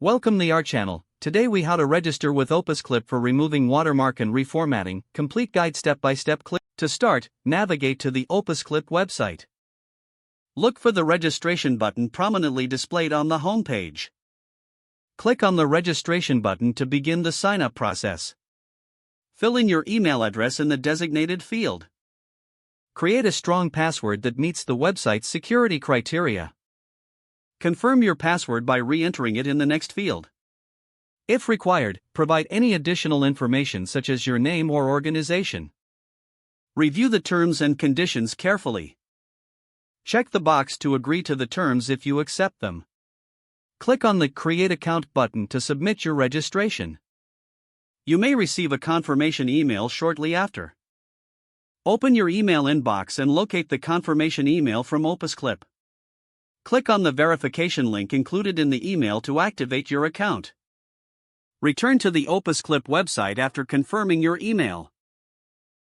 Welcome to our channel. Today we how to register with Opus Clip for removing watermark and reformatting, complete guide step-by-step. Click. To start, navigate to the Opus Clip website. Look for the registration button prominently displayed on the home page. Click on the registration button to begin the sign-up process. Fill in your email address in the designated field. Create a strong password that meets the website's security criteria. Confirm your password by re-entering it in the next field. If required, provide any additional information such as your name or organization. Review the terms and conditions carefully. Check the box to agree to the terms if you accept them. Click on the Create Account button to submit your registration. You may receive a confirmation email shortly after. Open your email inbox and locate the confirmation email from Opus Clip. Click on the verification link included in the email to activate your account. Return to the Opus Clip website after confirming your email.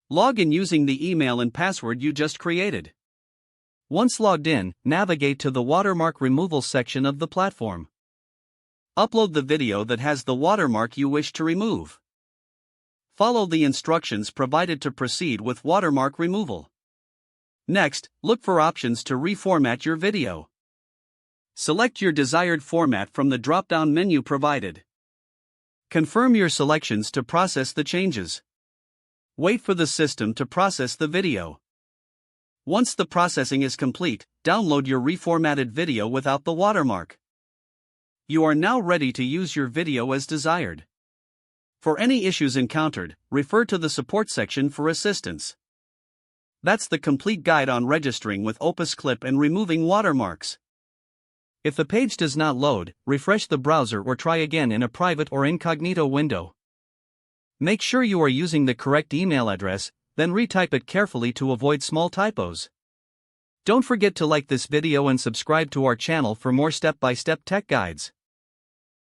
Log in using the email and password you just created. Once logged in, navigate to the watermark removal section of the platform. Upload the video that has the watermark you wish to remove. Follow the instructions provided to proceed with watermark removal. Next, look for options to reformat your video. Select your desired format from the drop-down menu provided. Confirm your selections to process the changes. Wait for the system to process the video. Once the processing is complete, download your reformatted video without the watermark. You are now ready to use your video as desired. For any issues encountered, refer to the support section for assistance. That's the complete guide on registering with Opus Clip and removing watermarks. If the page does not load, refresh the browser or try again in a private or incognito window. Make sure you are using the correct email address, then retype it carefully to avoid small typos. Don't forget to like this video and subscribe to our channel for more step-by-step tech guides.